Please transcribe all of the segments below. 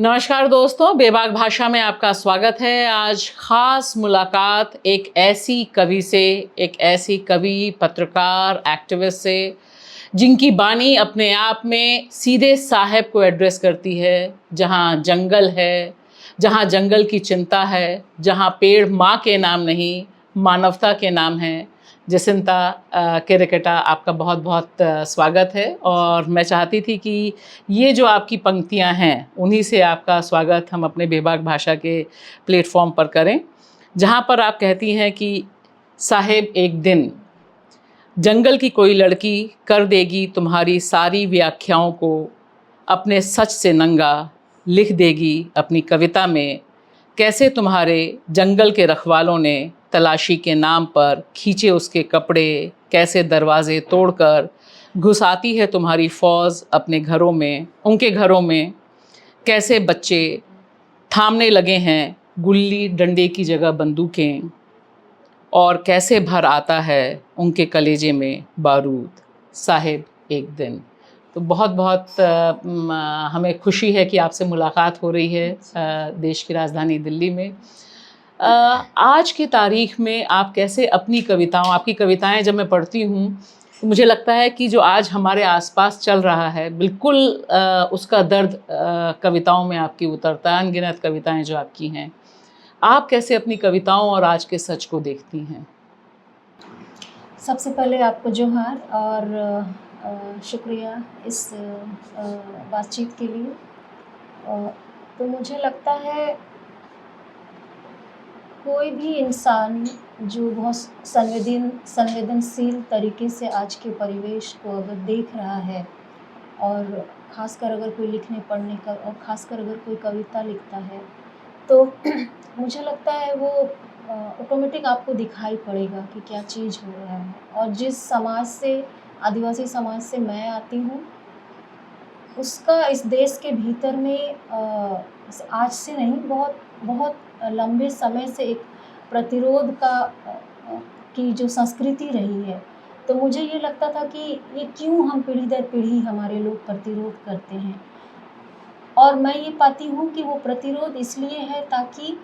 नमस्कार दोस्तों, बेबाक भाषा में आपका स्वागत है। आज ख़ास मुलाकात एक ऐसी कवि से, एक ऐसी कवि, पत्रकार, एक्टिविस्ट से जिनकी बानी अपने आप में सीधे साहब को एड्रेस करती है। जहाँ जंगल है, जहाँ जंगल की चिंता है, जहाँ पेड़ माँ के नाम नहीं मानवता के नाम है। जसिंता केरकेटा, आपका बहुत बहुत स्वागत है। और मैं चाहती थी कि ये जो आपकी पंक्तियां हैं उन्हीं से आपका स्वागत हम अपने बेबाक भाषा के प्लेटफॉर्म पर करें, जहाँ पर आप कहती हैं कि साहेब एक दिन जंगल की कोई लड़की कर देगी तुम्हारी सारी व्याख्याओं को, अपने सच से नंगा लिख देगी अपनी कविता में। कैसे तुम्हारे जंगल के रखवालों ने तलाशी के नाम पर खींचे उसके कपड़े, कैसे दरवाजे तोड़कर घुसाती है तुम्हारी फौज अपने घरों में, उनके घरों में। कैसे बच्चे थामने लगे हैं गुल्ली डंडे की जगह बंदूकें, और कैसे भर आता है उनके कलेजे में बारूद। साहेब एक दिन। तो बहुत बहुत हमें खुशी है कि आपसे मुलाकात हो रही है देश की राजधानी दिल्ली में। आज की तारीख में आप कैसे अपनी कविताओं, आपकी कविताएं जब मैं पढ़ती हूँ तो मुझे लगता है कि जो आज हमारे आसपास चल रहा है बिल्कुल उसका दर्द कविताओं में आपकी उतरता है। अनगिनत कविताएं जो आपकी हैं, आप कैसे अपनी कविताओं और आज के सच को देखती हैं? सबसे पहले आपको जोहार और शुक्रिया इस बातचीत के लिए। तो मुझे लगता है कोई भी इंसान जो बहुत संवेदनशील तरीके से आज के परिवेश को अगर देख रहा है, और ख़ासकर अगर कोई लिखने पढ़ने का, और ख़ासकर अगर कोई कविता लिखता है, तो मुझे लगता है वो ऑटोमेटिक आपको दिखाई पड़ेगा कि क्या चीज़ हो रहा है। और जिस समाज से, आदिवासी समाज से मैं आती हूँ, उसका इस देश के भीतर में आज से नहीं, बहुत बहुत लंबे समय से एक प्रतिरोध की जो संस्कृति रही है। तो मुझे ये लगता था कि ये क्यों हम पीढ़ी दर पीढ़ी हमारे लोग प्रतिरोध करते हैं। और मैं ये पाती हूँ कि वो प्रतिरोध इसलिए है ताकि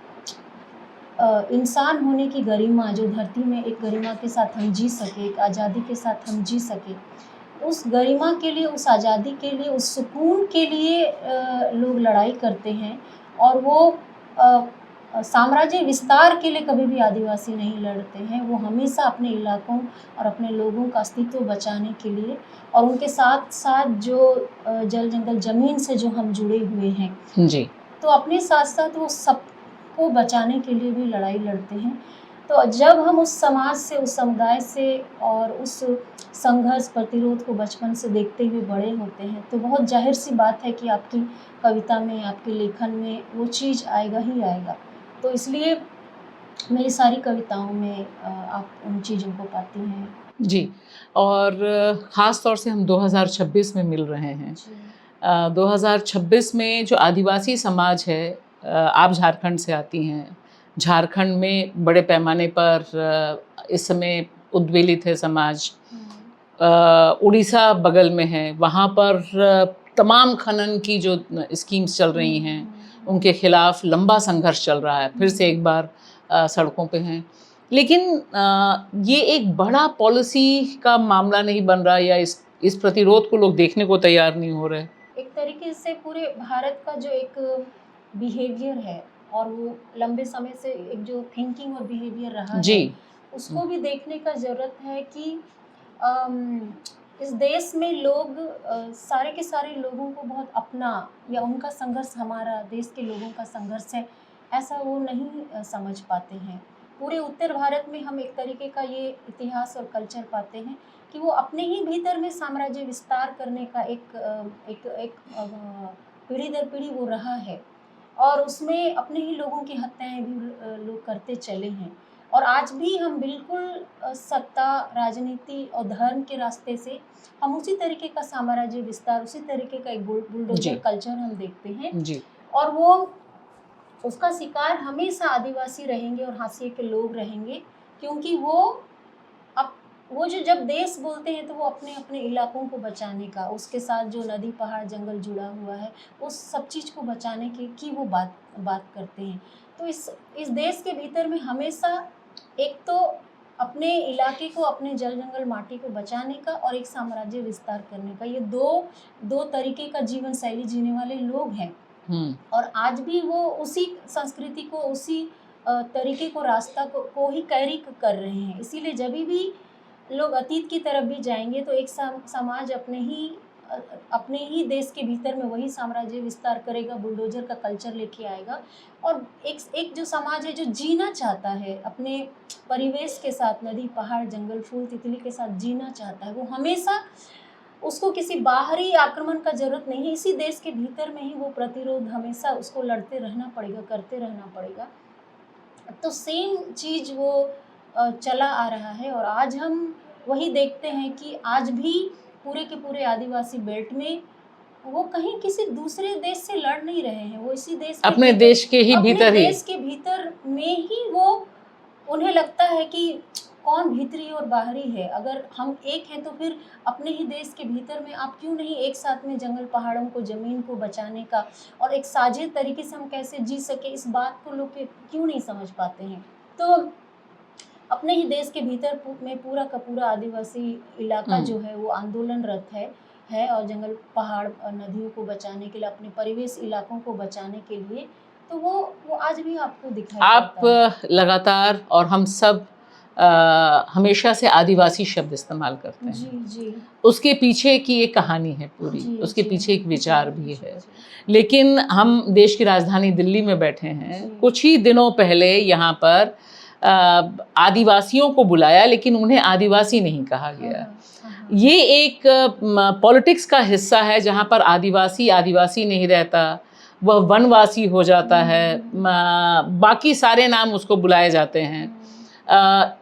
इंसान होने की गरिमा, जो धरती में एक गरिमा के साथ हम जी सके, एक आज़ादी के साथ हम जी सके, उस गरिमा के लिए, उस आज़ादी के लिए, उस सुकून के लिए लोग लड़ाई करते हैं। और वो साम्राज्य विस्तार के लिए कभी भी आदिवासी नहीं लड़ते हैं। वो हमेशा अपने इलाकों और अपने लोगों का अस्तित्व बचाने के लिए, और उनके साथ साथ जो जल जंगल ज़मीन से जो हम जुड़े हुए हैं जी, तो अपने साथ साथ वो सबको बचाने के लिए भी लड़ाई लड़ते हैं। तो जब हम उस समाज से, उस समुदाय से और उस संघर्ष प्रतिरोध को बचपन से देखते हुए बड़े होते हैं, तो बहुत जाहिर सी बात है कि आपकी कविता में, आपके लेखन में वो चीज़ आएगा ही आएगा। तो इसलिए मेरी सारी कविताओं में आप उन चीज़ों को पाती हैं। जी। और ख़ास तौर से हम 2026 में मिल रहे हैं। 2026 में जो आदिवासी समाज है, आप झारखंड से आती हैं। झारखंड में बड़े पैमाने पर इस समय उद्वेलित है समाज। उड़ीसा बगल में है, वहाँ पर तमाम खनन की जो स्कीम्स चल रही हैं उनके खिलाफ लंबा संघर्ष चल रहा है। फिर से एक बार सड़कों पे हैं। लेकिन ये एक बड़ा पॉलिसी का मामला नहीं बन रहा, या इस प्रतिरोध को लोग देखने को तैयार नहीं हो रहे। एक तरीके से पूरे भारत का जो एक बिहेवियर है, और वो लंबे समय से एक जो थिंकिंग और बिहेवियर रहा जी। है, उसको भी देखने का ज़रूरत है कि इस देश में लोग सारे के सारे लोगों को बहुत अपना, या उनका संघर्ष हमारा देश के लोगों का संघर्ष है, ऐसा वो नहीं समझ पाते हैं। पूरे उत्तर भारत में हम एक तरीके का ये इतिहास और कल्चर पाते हैं कि वो अपने ही भीतर में साम्राज्य विस्तार करने का एक पीढ़ी दर पीढ़ी वो रहा है, और उसमें अपने ही लोगों की हत्याएं भी लोग करते चले हैं। और आज भी हम बिल्कुल सत्ता, राजनीति और धर्म के रास्ते से हम उसी तरीके का साम्राज्य विस्तार, उसी तरीके का एक बुलडोजर कल्चर हम देखते हैं। जी। और वो उसका शिकार हमेशा आदिवासी रहेंगे और हाशिए के लोग रहेंगे, क्योंकि वो वो जो जब देश बोलते हैं तो वो अपने अपने इलाकों को बचाने का, उसके साथ जो नदी पहाड़ जंगल जुड़ा हुआ है उस सब चीज़ को बचाने की वो बात बात करते हैं। तो इस देश के भीतर में हमेशा एक तो अपने इलाके को, अपने जल जंगल माटी को बचाने का और एक साम्राज्य विस्तार करने का, ये दो तरीके का जीवन शैली जीने वाले लोग हैं। और आज भी वो उसी संस्कृति को, उसी तरीके को, रास्ता को ही कैरी कर रहे हैं। इसीलिए जब भी लोग अतीत की तरफ भी जाएंगे तो एक समाज अपने ही देश के भीतर में वही साम्राज्य विस्तार करेगा, बुलडोजर का कल्चर लेके आएगा। और एक जो समाज है जो जीना चाहता है अपने परिवेश के साथ, नदी पहाड़ जंगल फूल तितली के साथ जीना चाहता है, वो हमेशा उसको किसी बाहरी आक्रमण का जरूरत नहीं है, इसी देश के भीतर में ही वो प्रतिरोध हमेशा उसको लड़ते रहना पड़ेगा, करते रहना पड़ेगा। तो सेम चीज़ वो चला आ रहा है। और आज हम वही देखते हैं कि आज भी पूरे के पूरे आदिवासी बेल्ट में वो कहीं किसी दूसरे देश से लड़ नहीं रहे हैं, वो इसी देश के अपने देश के ही भीतर ही, देश के भीतर में ही वो, उन्हें लगता है कि कौन भीतरी और बाहरी है। अगर हम एक हैं तो फिर अपने ही देश के भीतर में आप क्यों नहीं एक साथ में जंगल पहाड़ों को, ज़मीन को बचाने का और एक साझे तरीके से हम कैसे जी सके, इस बात को लोग क्यों नहीं समझ पाते हैं। तो अपने ही देश के भीतर में पूरा का पूरा आदिवासी इलाका जो है वो आंदोलनरत है और जंगल पहाड़ नदियों को बचाने के लिए, अपने परिवेश इलाकों को बचाने के लिए, तो वो आज भी आपको दिखाई पड़ता है। आप लगातार और हम सब हमेशा से आदिवासी शब्द इस्तेमाल करते हैं। जी जी। उसके पीछे की एक कहानी है पूरी, जी, उसके जी, पीछे एक विचार भी जी, है। जी। लेकिन हम देश की राजधानी दिल्ली में बैठे हैं, कुछ ही दिनों पहले यहाँ पर आदिवासियों को बुलाया लेकिन उन्हें आदिवासी नहीं कहा गया। ये एक पॉलिटिक्स का हिस्सा है जहाँ पर आदिवासी आदिवासी नहीं रहता, वह वनवासी हो जाता है, बाकी सारे नाम उसको बुलाए जाते हैं।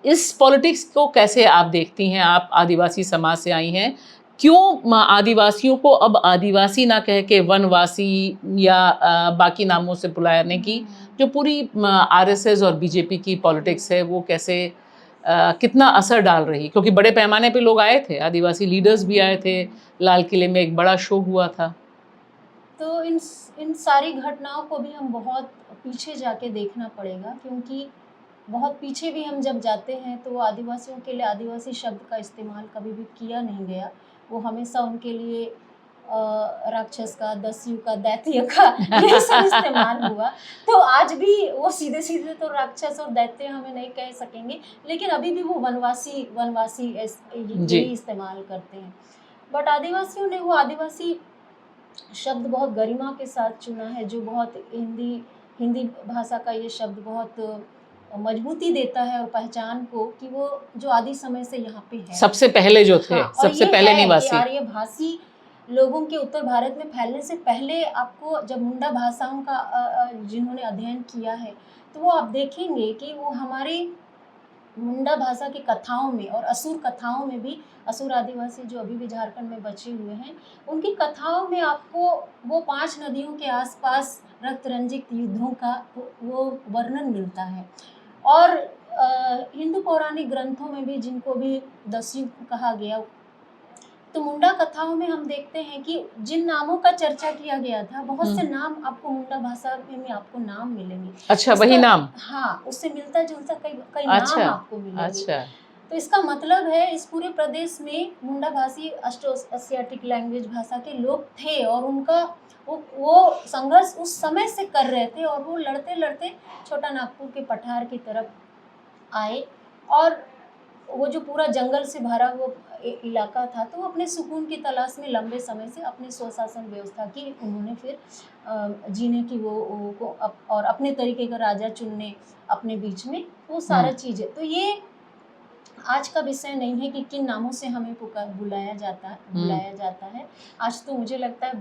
इस पॉलिटिक्स को कैसे आप देखती हैं? आप आदिवासी समाज से आई हैं, क्यों आदिवासियों को अब आदिवासी ना कह के वनवासी या बाकी नामों से बुलाने की जो पूरी आरएसएस और बीजेपी की पॉलिटिक्स है वो कैसे कितना असर डाल रही? क्योंकि बड़े पैमाने पे लोग आए थे, आदिवासी लीडर्स भी आए थे, लाल किले में एक बड़ा शो हुआ था। तो इन सारी घटनाओं को भी हम बहुत पीछे जाके देखना पड़ेगा, क्योंकि बहुत पीछे भी हम जब जाते हैं तो आदिवासियों के लिए आदिवासी शब्द का इस्तेमाल कभी भी किया नहीं गया। वो हमेशा उनके लिए राक्षस का, दस्यु का, दैत्य का ये सब इस्तेमाल हुआ। तो आज भी वो सीधे सीधे तो राक्षस और दैत्य हमें नहीं कह सकेंगे, लेकिन अभी भी वो वनवासी यही इस्तेमाल करते हैं। बट आदिवासियों ने वो आदिवासी शब्द बहुत गरिमा के साथ चुना है, जो बहुत हिंदी भाषा का ये शब्द बहुत मजबूती देता है और पहचान को, कि वो जो आदि समय से यहाँ पे है, सबसे पहले जो थे, सबसे पहले निवासी, आर्यभाषी लोगों के उत्तर भारत में फैलने से पहले आपको जब मुंडा भाषाओं का जिन्होंने अध्ययन किया है तो वो आप देखेंगे कि वो हमारे मुंडा भाषा की कथाओं में और असुर कथाओं में भी, असुर आदिवासी जो अभी भी झारखंड में बचे हुए हैं, उनकी कथाओं में आपको वो 5 नदियों के आसपास रक्त रंजित युद्धों का वो वर्णन मिलता है। और हिंदू पौराणिक ग्रंथों में भी, जिनको भी दस्यु कहा गया, तो मुंडा कथाओं में हम देखते हैं कि जिन नामों का चर्चा किया गया था, बहुत से नाम आपको मुंडा भाषा में आपको नाम मिलेंगे। अच्छा, वही नाम? हाँ, उससे मिलता जुलता कई नाम आपको मिलेंगे। अच्छा। तो इसका मतलब है इस पूरे प्रदेश में मुंडा भाषी ऑस्ट्रो एशियाटिक लैंग्वेज भाषा के लोग थे और उनका वो संघर्ष उस समय से कर रहे थे, और वो लड़ते लड़ते छोटा नागपुर के पठार की तरफ आए, और वो जो पूरा जंगल से भरा हुआ इलाका था, तो वो अपने सुकून की तलाश में लंबे समय से अपने स्वशासन व्यवस्था की उन्होंने फिर जीने की वो और अपने तरीके का राजा चुनने अपने बीच में, वो सारा चीज़ें। तो ये आज का विषय नहीं है कि किन नामों से हमें बुलाया जाता है। आज तो मुझे लगता है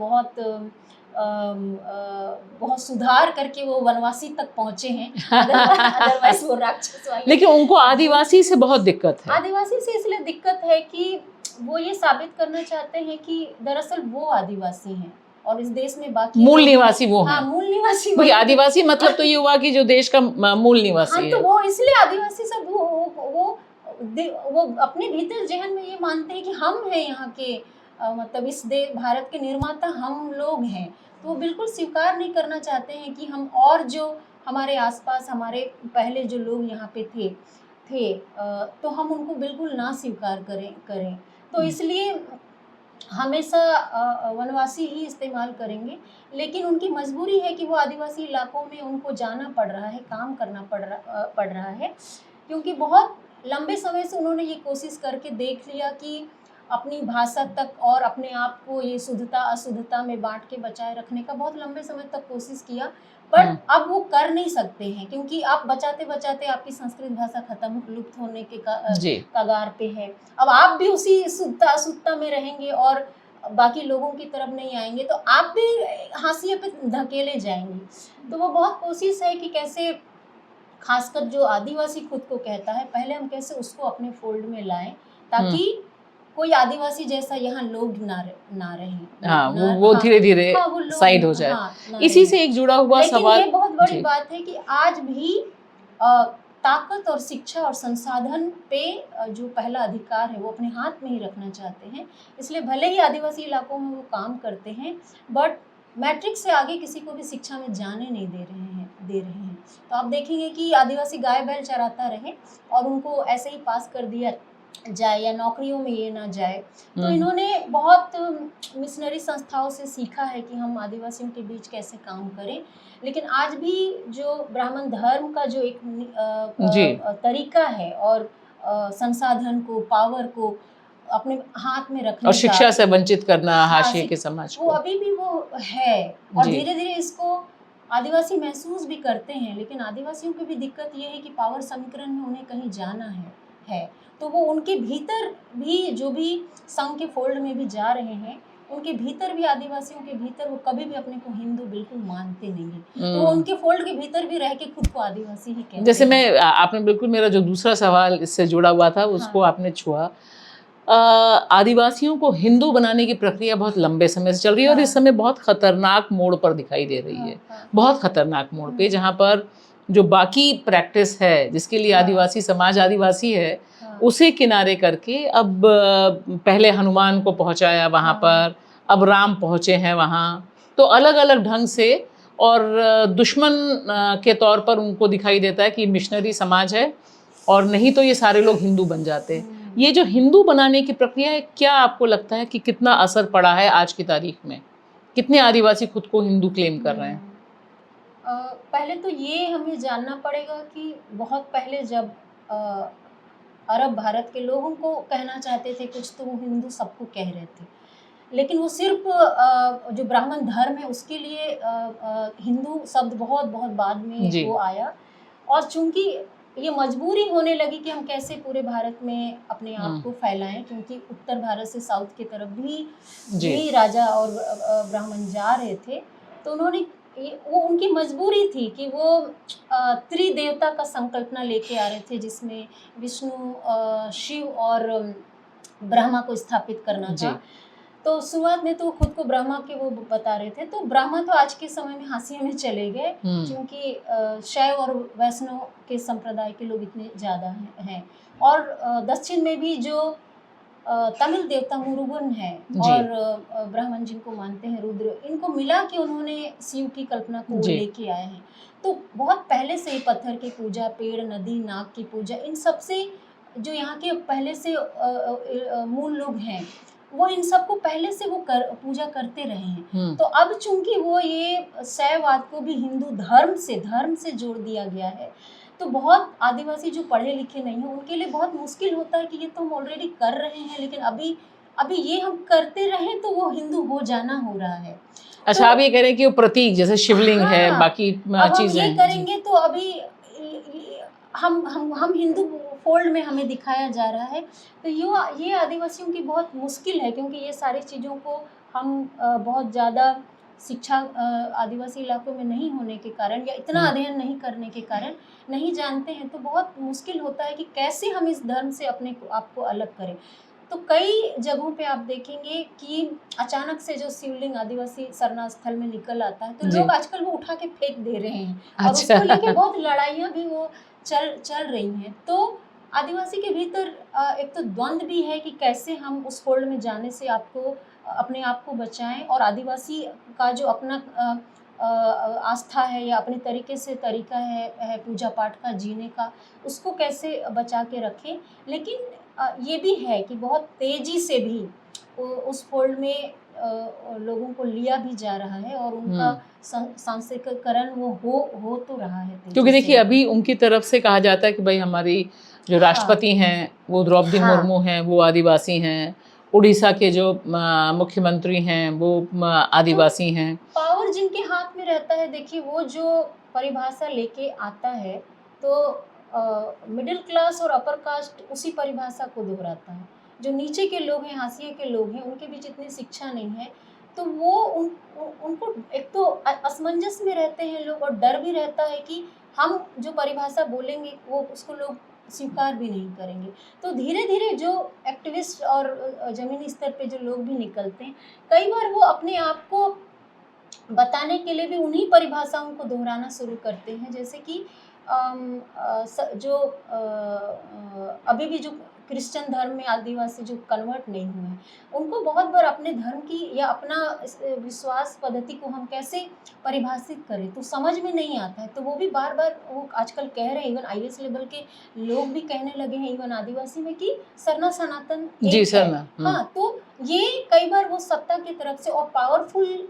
बहुत सुधार करके वो वनवासी तक पहुंचे हैं, अदरवाइज वो राक्षस वाले। लेकिन उनको आदिवासी से बहुत दिक्कत है। आदिवासी से इसलिए दिक्कत है कि वो ये साबित करना चाहते हैं कि दरअसल वो आदिवासी हैं और इस देश में बाकी मूल निवासी वो हैं। हाँ, मूल निवासी। भाई आदिवासी मतलब तो ये हुआ कि जो देश का मूल निवासी है। तो वो इसलिए आदिवासी सब वो अपने भीतर जहन में ये मानते हैं कि हम हैं यहाँ के, मतलब इस भारत के निर्माता हम लोग हैं। तो वो बिल्कुल स्वीकार नहीं करना चाहते हैं कि हम और जो हमारे आसपास हमारे पहले जो लोग यहाँ पे तो हम उनको बिल्कुल ना स्वीकार करें। तो इसलिए हमेशा वनवासी ही इस्तेमाल करेंगे, लेकिन उनकी मजबूरी है कि वो आदिवासी इलाकों में उनको जाना पड़ रहा है, काम करना पड़ रहा है, क्योंकि बहुत लंबे समय से उन्होंने ये कोशिश करके देख लिया कि अपनी भाषा तक और अपने आप को ये शुद्धता अशुद्धता में बांट के बचाए रखने का बहुत लंबे समय तक कोशिश किया, पर अब वो कर नहीं सकते हैं, क्योंकि आप बचाते बचाते आपकी संस्कृत भाषा खत्म लुप्त होने के कगार पे है। अब आप भी उसी शुद्धता अशुद्धता में रहेंगे और बाकी लोगों की तरफ नहीं आएंगे, तो आप भी हाशिए पे धकेले जाएंगे। तो वो बहुत कोशिश है कि कैसे, खासकर जो आदिवासी खुद को कहता है, पहले हम कैसे उसको अपने फोल्ड में लाएं, ताकि कोई आदिवासी जैसा यहाँ लोग ना रहे। हाँ, वो धीरे धीरे साइड हो जाए। इसी से एक जुड़ा हुआ सवाल, ये बहुत बड़ी बात है कि आज भी ताकत और शिक्षा और संसाधन पे जो पहला अधिकार है वो अपने हाथ में ही रखना चाहते हैं। इसलिए भले ही आदिवासी इलाकों में वो काम करते हैं, बट मैट्रिक से आगे किसी को भी शिक्षा में जाने नहीं दे रहे हैं। तो आप देखेंगे कि आदिवासी गाय बैल चराता रहे और उनको ऐसे ही पास कर दिया जाए या नौकरियों में ये ना जाए। तो इन्होंने बहुत मिशनरी संस्थाओं से सीखा है कि हम आदिवासियों के बीच कैसे काम करें, लेकिन आज भी जो ब्राह्मण धर्म का जो एक तरीका है और संसाधन को, पावर को अपने हाथ में रखने और शिक्षा से वंचित करना हाशिए के समाज को, वो अभी भी वो है। और धीरे धीरे इसको आदिवासी महसूस भी करते हैं, लेकिन आदिवासियों की भी दिक्कत ये है कि पावर समीकरण में उन्हें कहीं जाना है। तो वो उनके भीतर भी, जो भी संघ के फोल्ड में भी जा रहे हैं, उनके भीतर भी, आदिवासियों के भीतर वो कभी भी अपने को हिंदू बिल्कुल मानते नहीं है। तो उनके फोल्ड के भीतर भी रह के खुद को आदिवासी ही कहते हैं। जैसे मैं, आपने बिल्कुल मेरा जो दूसरा सवाल इससे जुड़ा हुआ था उसको आपने छुआ। आदिवासियों को हिंदू बनाने की प्रक्रिया बहुत लंबे समय से चल रही है और इस समय बहुत खतरनाक मोड़ पर दिखाई दे रही है। बहुत खतरनाक मोड़ पे, जहाँ पर जो बाकी प्रैक्टिस है जिसके लिए आदिवासी समाज आदिवासी है, उसे किनारे करके अब पहले हनुमान को पहुंचाया वहाँ पर, अब राम पहुँचे हैं वहाँ, तो अलग अलग ढंग से और दुश्मन के तौर पर उनको दिखाई देता है कि मिशनरी समाज है और नहीं तो ये सारे लोग हिंदू बन जाते हैं। ये जो हिंदू बनाने की प्रक्रिया है, क्या आपको लगता है कि कितना असर पड़ा है आज की तारीख में? कितने आदिवासी खुद को हिंदू क्लेम कर रहे हैं? पहले तो ये हमें जानना पड़ेगा कि बहुत पहले जब अरब भारत के लोगों को कहना चाहते थे कुछ, तो वो हिंदू सबको कह रहे थे, लेकिन वो सिर्फ जो ब्राह्मण धर्म है उसके लिए हिंदू शब्द बहुत बहुत बाद में वो आया। और चूंकि ये मजबूरी होने लगी कि हम कैसे पूरे भारत में अपने आप को फैलाएं, क्योंकि उत्तर भारत से साउथ की तरफ भी राजा और ब्राह्मण जा रहे थे, तो उन्होंने वो उनकी मजबूरी थी कि वो त्रिदेवता का संकल्पना लेके आ रहे थे, जिसमें विष्णु, शिव और ब्रह्मा को स्थापित करना था। तो शुरुआत में तो खुद को ब्रह्मा के वो बता रहे थे, तो ब्रह्मा तो आज के समय में हाशिए में चले गए, क्योंकि शैव और वैष्णव के संप्रदाय के लोग इतने ज़्यादा हैं। और दक्षिण में भी जो तमिल देवता मुरुगन है और ब्राह्मण जिनको मानते हैं रुद्र, इनको मिला कि उन्होंने शिव की कल्पना को लेके आए हैं। तो बहुत पहले से ही पत्थर की पूजा, पेड़, नदी, नाग की पूजा, इन सब से जो यहाँ के पहले से मूल लोग हैं, वो इन सबको पहले से वो पूजा करते रहे हैं। तो अब चूंकि वो ये शैववाद को भी हिंदू धर्म से जोड़ दिया गया है, तो बहुत आदिवासी जो पढ़े लिखे नहीं हैं उनके लिए बहुत मुश्किल होता है कि ये तो हम ऑलरेडी कर रहे हैं, लेकिन अभी ये हम करते रहें तो वो हिंदू हो जाना हो रहा है। अच्छा, आप ये कह रहे हैं कि वो प्रतीक जैसे शिवलिंग है, बाकी चीजें ये करेंगे तो अभी हम हिंदू फोल्ड में हमें दिखाया जा रहा है। तो ये आदिवासियों की बहुत मुश्किल है, क्योंकि ये सारी चीज़ों को हम बहुत ज़्यादा शिक्षा आदिवासी इलाकों में नहीं होने के कारण या इतना अध्ययन नहीं करने के कारण नहीं जानते हैं। तो बहुत मुश्किल होता है कि कैसे हम इस धर्म से अपने आप को अलग करें। तो कई जगहों पे आप देखेंगे कि अचानक से जो शिवलिंग आदिवासी शरण स्थल में निकल आता है, तो लोग आजकल वो उठा के फेंक दे रहे हैं और उसको लेके बहुत लड़ाइयाँ भी वो चल रही हैं। तो आदिवासी के भीतर एक तो द्वंद्व भी है कि कैसे हम उस फोल्ड में जाने से आपको अपने आप को बचाएं, और आदिवासी का जो अपना आस्था है या अपने तरीके से तरीका है पूजा पाठ का, जीने का, उसको कैसे बचा के रखें। लेकिन ये भी है कि बहुत तेज़ी से भी उस फोल्ड में लोगों को लिया भी जा रहा है, और उनका सांस्कृतिकरण वो हो तो रहा है तेजी क्योंकि देखिए से। अभी उनकी तरफ से कहा जाता है कि भाई हमारी जो हाँ, राष्ट्रपति हैं वो द्रौपदी हाँ, मुर्मू हैं, वो आदिवासी हैं। उड़ीसा के जो मुख्यमंत्री हैं वो तो आदिवासी हैं। पावर जिनके हाथ में रहता है, देखिए वो जो परिभाषा लेके आता है, तो मिडिल क्लास और अपर कास्ट उसी परिभाषा को दोहराता है। जो नीचे के लोग हैं, हाशिए के लोग हैं, उनके बीच इतनी शिक्षा नहीं है, तो वो उनको एक तो असमंजस में रहते हैं लोग, और डर भी रहता है कि हम जो परिभाषा बोलेंगे वो उसको लोग स्वीकार भी नहीं करेंगे। तो धीरे धीरे जो एक्टिविस्ट और ज़मीनी स्तर पे जो लोग भी निकलते हैं, कई बार वो अपने आप को बताने के लिए भी उन्हीं परिभाषाओं को दोहराना शुरू करते हैं। जैसे कि अभी भी जो क्रिश्चियन धर्म में आदिवासी जो कन्वर्ट नहीं हुए हैं, उनको बहुत बार अपने धर्म की या अपना विश्वास पद्धति को हम कैसे परिभाषित करें तो समझ में नहीं आता है। तो वो भी बार बार वो आजकल कह रहे हैं, इवन आईएएस लेवल के लोग भी कहने लगे हैं इवन आदिवासी में, कि सरना सनातन जी एक सर है। ना। हाँ, तो ये कई बार वो सत्ता की तरफ से और पावरफुल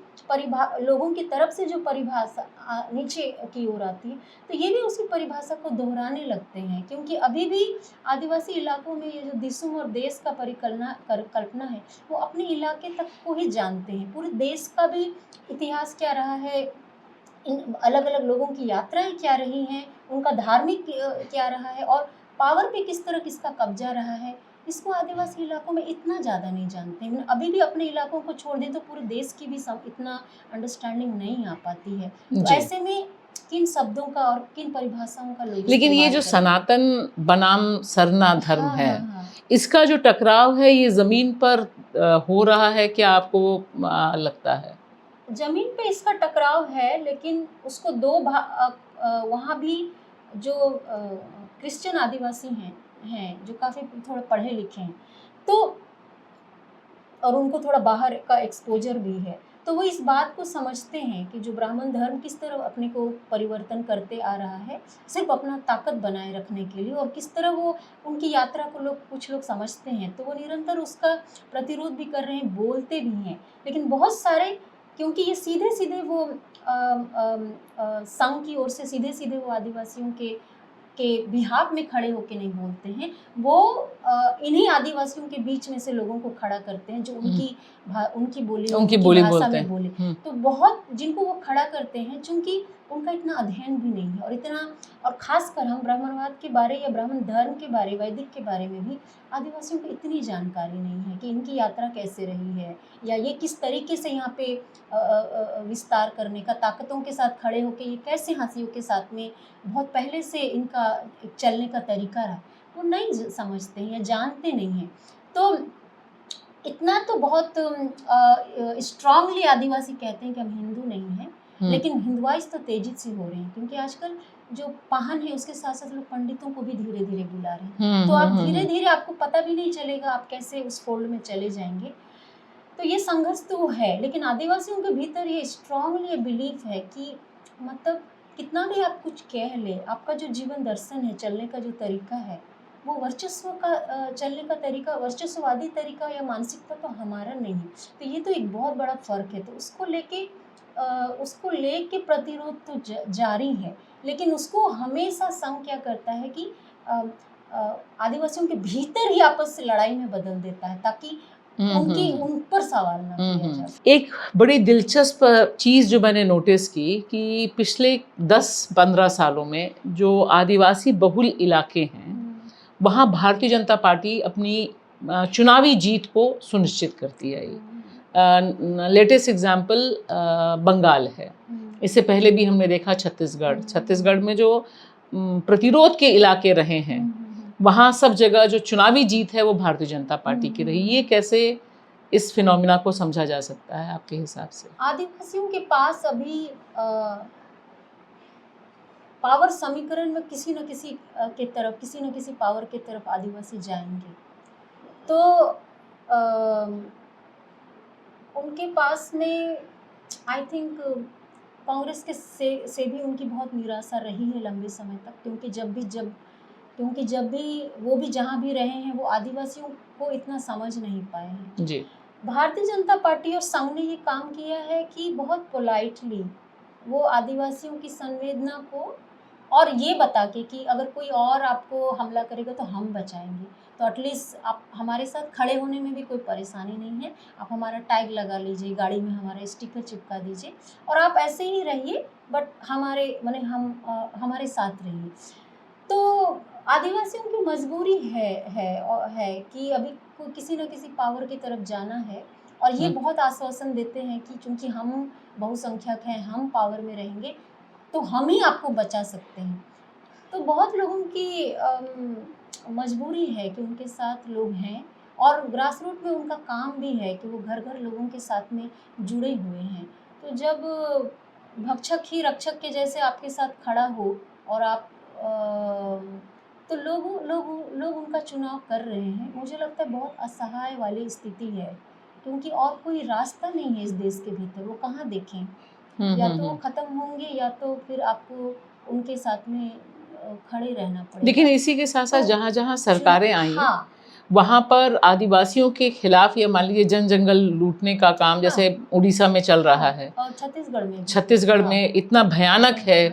लोगों की तरफ से जो परिभाषा नीचे की ओर आती है, तो ये भी उसी परिभाषा को दोहराने लगते हैं। क्योंकि अभी भी आदिवासी इलाकों में ये जो दिसुम और देश का कल्पना है, वो अपने इलाके तक को ही जानते हैं। पूरे देश का भी इतिहास क्या रहा है, इन अलग-अलग लोगों की यात्राएँ क्या रही हैं, उनका धार्मिक क्या रहा है, और पावर पे किस तरह किसका कब्ज़ा रहा है, इसको आदिवासी इलाकों में इतना ज़्यादा नहीं जानते हैं। अभी भी अपने इलाकों को छोड़ दें तो पूरे देश की भी सब इतना अंडरस्टैंडिंग नहीं आ पाती है। तो जी, ऐसे में किन शब्दों का और किन परिभाषाओं का लोग लेकिन ये इस्तेमाल जो करें? सनातन बनाम सरना धर्म हाँ, है, हाँ, हाँ। इसका जो टकराव है ये ज़मीन पर हो रहा है, क्या आपको लगता है? ज़मीन पे इसका टकराव है, लेकिन उसको वहाँ भी जो क्रिश्चियन आदिवासी हैं जो काफ़ी थोड़े पढ़े लिखे हैं, तो और उनको थोड़ा बाहर का एक्सपोज़र भी है, तो वो इस बात को समझते हैं कि जो ब्राह्मण धर्म किस तरह अपने को परिवर्तन करते आ रहा है, सिर्फ़ अपना ताकत बनाए रखने के लिए, और किस तरह वो उनकी यात्रा को कुछ लोग समझते हैं, तो वो निरंतर उसका प्रतिरोध भी कर रहे हैं, बोलते भी हैं। लेकिन बहुत सारे, क्योंकि ये सीधे-सीधे वो संघ की ओर से सीधे-सीधे वो आदिवासियों के बिहाफ में खड़े होके नहीं बोलते हैं, वो इन्हीं आदिवासियों के बीच में से लोगों को खड़ा करते हैं जो उनकी बोली में, उनकी उनकी बोली भाषा बोलते में हैं। बोले। हुँ। तो बहुत जिनको वो खड़ा करते हैं, चूँकि उनका इतना अध्ययन भी नहीं है, और इतना, और ख़ासकर हम ब्राह्मणवाद के बारे या ब्राह्मण धर्म के बारे, वैदिक के बारे में भी आदिवासियों को इतनी जानकारी नहीं है कि इनकी यात्रा कैसे रही है, या ये किस तरीके से यहाँ पे विस्तार करने का, ताकतों के साथ खड़े होके ये कैसे हाशियों के साथ में बहुत पहले से इनका एक चलने का तरीका रहा, वो नहीं समझते हैं या जानते नहीं हैं। तो इतना तो बहुत स्ट्रांगली आदिवासी कहते हैं कि हम हिंदू नहीं हैं, लेकिन हिंदुआइज़ तो तेज़ी से हो रहे हैं, क्योंकि आजकल जो पाहन है उसके साथ-साथ लोग पंडितों को भी धीरे-धीरे बुला रहे हैं। तो आप धीरे-धीरे, आपको पता भी नहीं चलेगा आप कैसे उस फ़ोल्ड में चले जाएँगे। तो ये संघर्ष तो है, लेकिन आदिवासियों के भीतर ये स्ट्रांगली ये बिलीफ है कि मतलब कितना भी आप कुछ कह लें, आपका जो जीवन दर्शन है, चलने का जो तरीका है, वो वर्चस्व का चलने का तरीका, वर्चस्ववादी तरीका या मानसिकता तो हमारा नहीं है। तो ये तो एक बहुत बड़ा फ़र्क है, तो उसको लेके प्रतिरोध तो जारी है, लेकिन उसको हमेशा संघ क्या करता है कि आदिवासियों के भीतर ही आपस से लड़ाई में बदल देता है, ताकि उन पर सवाल ना किया जा सके। एक बड़ी दिलचस्प चीज़ जो मैंने नोटिस की कि पिछले 10-15 सालों में जो आदिवासी बहुल इलाके हैं, वहाँ भारतीय जनता पार्टी अपनी चुनावी जीत को सुनिश्चित करती आई। लेटेस्ट एग्जाम्पल बंगाल है। इससे पहले भी हमने देखा छत्तीसगढ़ में जो प्रतिरोध के इलाके रहे हैं, वहाँ सब जगह जो चुनावी जीत है वो भारतीय जनता पार्टी की रही। ये कैसे इस फिनोमिना को समझा जा सकता है आपके हिसाब से? आदिवासियों के पास अभी पावर समीकरण में किसी न किसी के तरफ, किसी न किसी पावर के तरफ आदिवासी जाएंगे। तो उनके पास में आई थिंक कांग्रेस के से भी उनकी बहुत निराशा रही है लंबे समय तक, क्योंकि जब भी वो भी जहाँ भी रहे हैं वो आदिवासियों को इतना समझ नहीं पाए हैं। जी। भारतीय जनता पार्टी और संघ ने ये काम किया है कि बहुत पोलाइटली वो आदिवासियों की संवेदना को, और ये बता के कि अगर कोई और आपको हमला करेगा तो हम बचाएंगे, तो एटलीस्ट आप हमारे साथ खड़े होने में भी कोई परेशानी नहीं है, आप हमारा टैग लगा लीजिए, गाड़ी में हमारा स्टिकर चिपका दीजिए और आप ऐसे ही रहिए, बट हमारे माने हमारे साथ रहिए। तो आदिवासियों की मजबूरी है कि अभी किसी न किसी पावर की तरफ जाना है, और ये बहुत आश्वासन देते हैं कि चूंकि हम बहुसंख्यक हैं, हम पावर में रहेंगे तो हम ही आपको बचा सकते हैं। तो बहुत लोगों की मजबूरी है कि उनके साथ लोग हैं, और ग्रास रूट में उनका काम भी है कि वो घर घर लोगों के साथ में जुड़े हुए हैं। तो जब भक्षक ही रक्षक के जैसे आपके साथ खड़ा हो और आप तो लोग उनका चुनाव कर रहे हैं। मुझे लगता है बहुत असहाय वाली स्थिति है, क्योंकि और कोई रास्ता नहीं है इस देश के भीतर, वो कहाँ देखें। या तो वो खत्म होंगे या तो फिर आपको उनके साथ में खड़े रहना पड़ेगा। लेकिन इसी के साथ साथ तो जहाँ जहाँ सरकारें आई, हाँ, वहाँ पर आदिवासियों के खिलाफ, या मान लीजिए जन जंगल लूटने का काम जैसे उड़ीसा में चल रहा है, और छत्तीसगढ़ में भी। छत्तीसगढ़ में इतना भयानक है,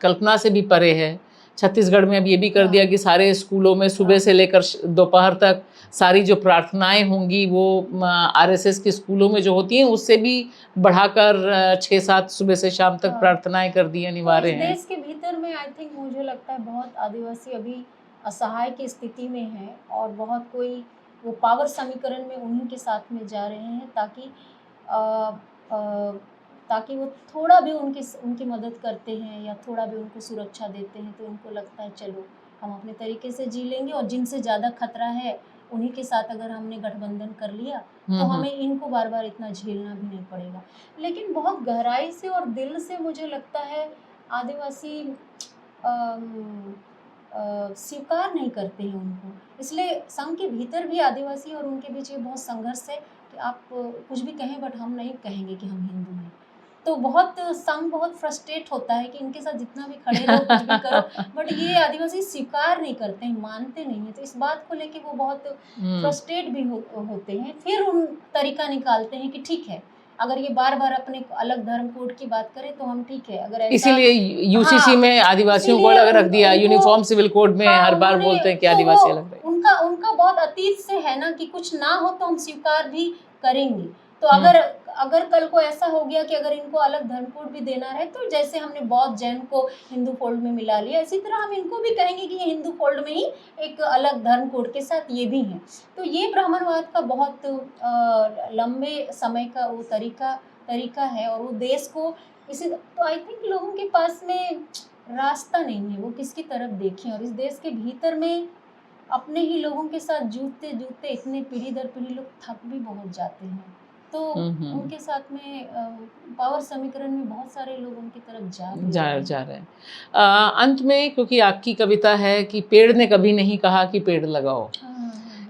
कल्पना से भी परे है। छत्तीसगढ़ में अब ये भी कर दिया कि सारे स्कूलों में सुबह से लेकर दोपहर तक सारी जो प्रार्थनाएं होंगी वो आरएसएस के स्कूलों में जो होती हैं उससे भी बढ़ाकर 6-7 सुबह से शाम तक प्रार्थनाएं कर दी अनिवार्य हैं। देश के भीतर में आई थिंक मुझे लगता है बहुत आदिवासी अभी असहाय की स्थिति में है, और बहुत कोई वो पावर समीकरण में उन्हीं के साथ में जा रहे हैं ताकि ताकि वो थोड़ा भी उनकी मदद करते हैं या थोड़ा भी उनको सुरक्षा देते हैं, तो उनको लगता है चलो हम अपने तरीके से जी लेंगे, और जिनसे ज़्यादा खतरा है उन्हीं के साथ अगर हमने गठबंधन कर लिया तो हमें इनको बार बार इतना झेलना भी नहीं पड़ेगा। लेकिन बहुत गहराई से और दिल से मुझे लगता है आदिवासी स्वीकार नहीं करते हैं उनको, इसलिए संघ के भीतर भी आदिवासी और उनके बीच ये बहुत संघर्ष है कि आप कुछ भी कहें बट हम नहीं कहेंगे कि हम हिंदू हैं। तो बहुत संघ बहुत फ्रस्ट्रेट होता है कि इनके साथ जितना भी खड़े रहो कुछ भी करो, बट ये आदिवासी स्वीकार नहीं करते हैं, मानते नहीं हैं, तो इस बात को लेके वो बहुत फ्रस्ट्रेट भी होते हैं। फिर उन तरीका निकालते हैं कि ठीक है, अगर ये बार बार अपने अलग धर्म कोड की बात करें तो हम ठीक है, अगर इसीलिए यूसीसी में आदिवासियों को अलग रख दिया, यूनिफॉर्म सिविल कोड में हर बार बोलते हैं कि आदिवासी अलग रहे। उनका बहुत अतीत से है ना कि कुछ ना हो तो हम स्वीकार भी करेंगे। तो अगर कल को ऐसा हो गया कि अगर इनको अलग धर्म कोड भी देना है, तो जैसे हमने बौद्ध जैन को हिंदू फोल्ड में मिला लिया, इसी तरह हम इनको भी कहेंगे कि ये हिंदू फोल्ड में ही एक अलग धर्म कोड के साथ ये भी हैं। तो ये ब्राह्मणवाद का बहुत लंबे समय का वो तरीका है, और वो देश को इसी, तो आई थिंक लोगों के पास में रास्ता नहीं है, वो किसकी तरफ देखें। और इस देश के भीतर में अपने ही लोगों के साथ जूझते जूझते इतने पीढ़ी दर पीढ़ी लोग थक भी बहुत जाते हैं, तो उनके साथ में पावर समीकरण में बहुत सारे लोग उनकी तरफ जा रहे हैं। अंत में, क्योंकि आपकी कविता है कि पेड़ ने कभी नहीं कहा कि पेड़ लगाओ,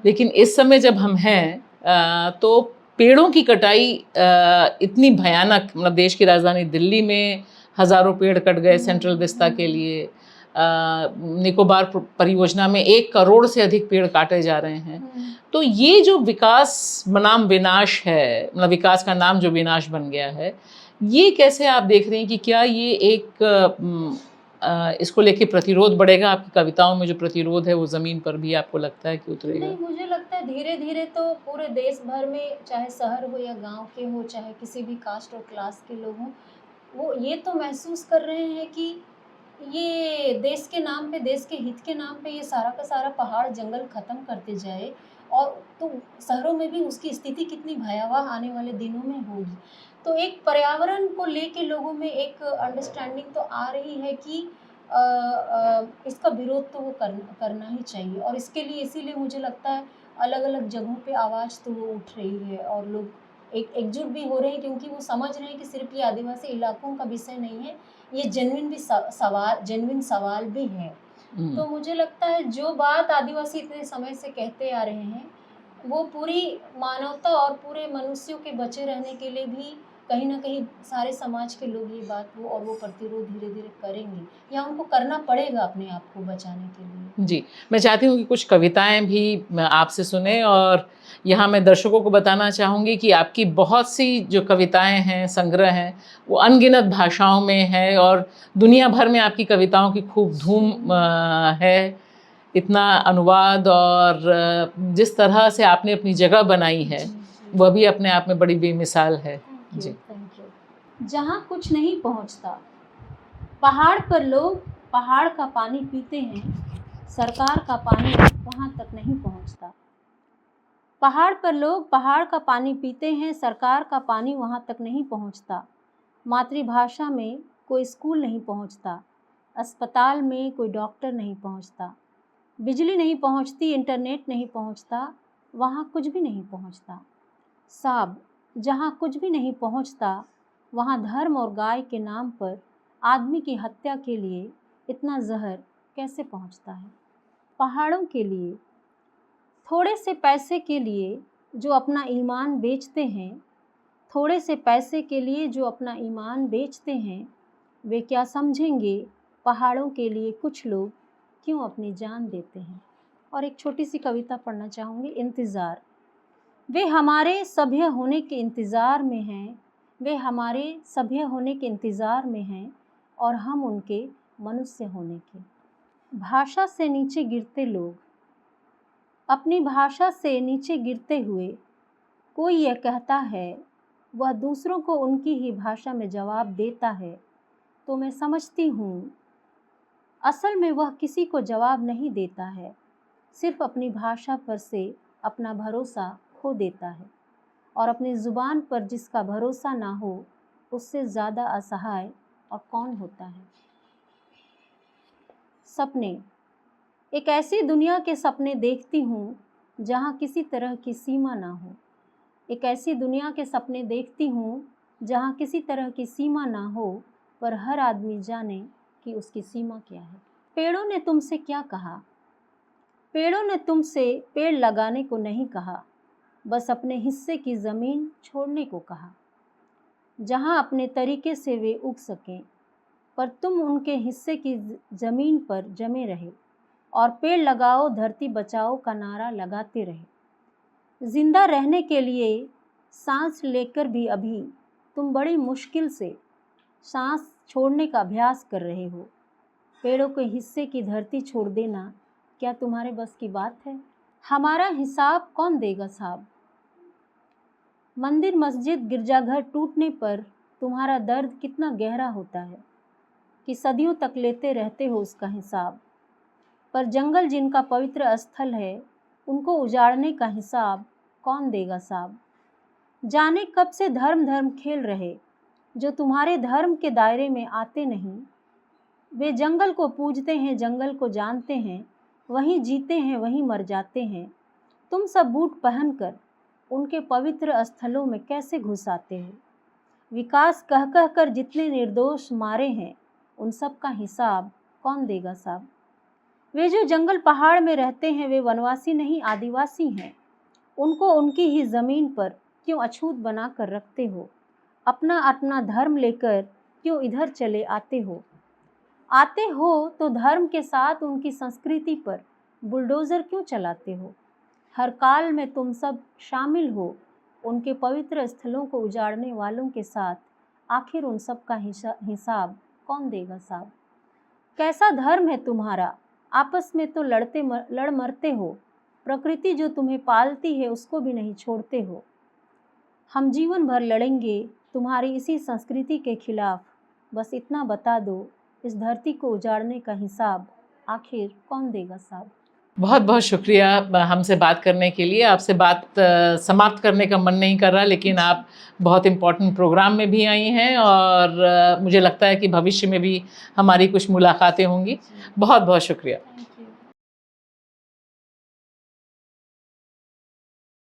लेकिन इस समय जब हम हैं तो पेड़ों की कटाई इतनी भयानक, मतलब देश की राजधानी दिल्ली में हज़ारों पेड़ कट गए सेंट्रल विस्ता के लिए, निकोबार परियोजना में 1 करोड़ से अधिक पेड़ काटे जा रहे हैं। तो ये जो विकास बनाम विनाश है, मतलब विकास का नाम जो विनाश बन गया है, ये कैसे आप देख रहे हैं कि क्या ये एक इसको लेके प्रतिरोध बढ़ेगा? आपकी कविताओं में जो प्रतिरोध है वो ज़मीन पर भी आपको लगता है कि उतरेगा? नहीं, मुझे लगता है धीरे धीरे तो पूरे देश भर में, चाहे शहर हो या गांव के हो, चाहे किसी भी कास्ट और क्लास के लोग हों, वो ये तो महसूस कर रहे हैं कि ये देश के नाम पे, देश के हित के नाम पे ये सारा का सारा पहाड़ जंगल ख़त्म करते जाए, और तो शहरों में भी उसकी स्थिति कितनी भयावह आने वाले दिनों में होगी। तो एक पर्यावरण को लेके लोगों में एक अंडरस्टैंडिंग तो आ रही है कि इसका विरोध तो वो करना ही चाहिए, और इसके लिए इसीलिए मुझे लगता है अलग अलग जगहों पे आवाज़ तो वो उठ रही है, और लोग एक एकजुट भी हो रहे हैं, क्योंकि वो समझ रहे हैं कि सिर्फ ये आदिवासी इलाकों का विषय नहीं है, ये जेन्युइन सवाल भी है। तो मुझे लगता है जो बात आदिवासी इतने समय से कहते आ रहे हैं, वो पूरी मानवता और पूरे मनुष्यों के बचे रहने के लिए भी कहीं न कहीं सारे समाज के लोग ये बात वो प्रतिरोध धीरे-धीरे करेंगे, या उनको करना पड़ेगा अपने आप को बचाने के लिए। जी, मैं चाहती हूँ कि कुछ कविताएँ भी मैं आपसे सुनें, और यहाँ मैं दर्शकों को बताना चाहूँगी कि आपकी बहुत सी जो कविताएँ हैं, संग्रह हैं, वो अनगिनत भाषाओं में है, और दुनिया भर में आपकी कविताओं की खूब धूम है। इतना अनुवाद और जिस तरह से आपने अपनी जगह बनाई है, वह भी अपने आप में बड़ी बेमिसाल है। जी। Thank you. जहाँ कुछ नहीं पहुँचता, पहाड़ पर लोग पहाड़ का पानी पीते हैं, सरकार का पानी वहाँ तक नहीं पहुँचता। पहाड़ पर लोग पहाड़ का पानी पीते हैं, सरकार का पानी वहाँ तक नहीं पहुँचता। मातृभाषा में कोई स्कूल नहीं पहुँचता, अस्पताल में कोई डॉक्टर नहीं पहुँचता, बिजली नहीं पहुँचती, इंटरनेट नहीं पहुँचता, वहाँ कुछ भी नहीं पहुँचता। साहब, जहाँ कुछ भी नहीं पहुँचता, वहाँ धर्म और गाय के नाम पर आदमी की हत्या के लिए इतना जहर कैसे पहुँचता है। पहाड़ों के लिए, थोड़े से पैसे के लिए जो अपना ईमान बेचते हैं, थोड़े से पैसे के लिए जो अपना ईमान बेचते हैं, वे क्या समझेंगे पहाड़ों के लिए कुछ लोग क्यों अपनी जान देते हैं। और एक छोटी सी कविता पढ़ना चाहूँगी, इंतज़ार। वे हमारे सभ्य होने के इंतज़ार में हैं, वे हमारे सभ्य होने के इंतज़ार में हैं, और हम उनके मनुष्य होने के। भाषा से नीचे गिरते लोग, अपनी भाषा से नीचे गिरते हुए कोई यह कहता है वह दूसरों को उनकी ही भाषा में जवाब देता है, तो मैं समझती हूँ असल में वह किसी को जवाब नहीं देता है, सिर्फ अपनी भाषा पर से अपना भरोसा खो देता है, और अपनी ज़ुबान पर जिसका भरोसा ना हो उससे ज़्यादा असहाय और कौन होता है। सपने, एक ऐसी दुनिया के सपने देखती हूँ जहाँ किसी तरह की सीमा ना हो। एक ऐसी दुनिया के सपने देखती हूँ जहाँ किसी तरह की सीमा ना हो, पर हर आदमी जाने कि उसकी सीमा क्या है। पेड़ों ने तुमसे क्या कहा? पेड़ों ने तुमसे पेड़ लगाने को नहीं कहा, बस अपने हिस्से की ज़मीन छोड़ने को कहा, जहाँ अपने तरीके से वे उग सकें, पर तुम उनके हिस्से की ज़मीन पर जमे रहे, और पेड़ लगाओ धरती बचाओ का नारा लगाते रहे। ज़िंदा रहने के लिए सांस लेकर भी अभी तुम बड़ी मुश्किल से सांस छोड़ने का अभ्यास कर रहे हो। पेड़ों के हिस्से की धरती छोड़ देना क्या तुम्हारे बस की बात है? हमारा हिसाब कौन देगा साहब? मंदिर मस्जिद गिरजाघर टूटने पर तुम्हारा दर्द कितना गहरा होता है कि सदियों तक लेते रहते हो उसका हिसाब, पर जंगल जिनका पवित्र स्थल है उनको उजाड़ने का हिसाब कौन देगा साहब? जाने कब से धर्म खेल रहे जो तुम्हारे धर्म के दायरे में आते नहीं। वे जंगल को पूजते हैं, जंगल को जानते हैं, वहीं जीते हैं वहीं मर जाते हैं। तुम सब बूट पहनकर उनके पवित्र स्थलों में कैसे घुस आते हो? विकास कह कह कर जितने निर्दोष मारे हैं उन सब का हिसाब कौन देगा साहब? वे जो जंगल पहाड़ में रहते हैं वे वनवासी नहीं आदिवासी हैं। उनको उनकी ही ज़मीन पर क्यों अछूत बना कर रखते हो? अपना अपना धर्म लेकर क्यों इधर चले आते हो? आते हो तो धर्म के साथ उनकी संस्कृति पर बुलडोज़र क्यों चलाते हो? हर काल में तुम सब शामिल हो उनके पवित्र स्थलों को उजाड़ने वालों के साथ। आखिर उन सब का हिसाब कौन देगा साहब? कैसा धर्म है तुम्हारा? आपस में तो लड़ मरते हो। प्रकृति जो तुम्हें पालती है उसको भी नहीं छोड़ते हो। हम जीवन भर लड़ेंगे तुम्हारी इसी संस्कृति के खिलाफ। बस इतना बता दो, इस धरती को उजाड़ने का हिसाब आखिर कौन देगा साहब? बहुत बहुत शुक्रिया हमसे बात करने के लिए। आपसे बात समाप्त करने का मन नहीं कर रहा, लेकिन आप बहुत इम्पोर्टेंट प्रोग्राम में भी आई हैं, और मुझे लगता है कि भविष्य में भी हमारी कुछ मुलाकातें होंगी। बहुत बहुत शुक्रिया।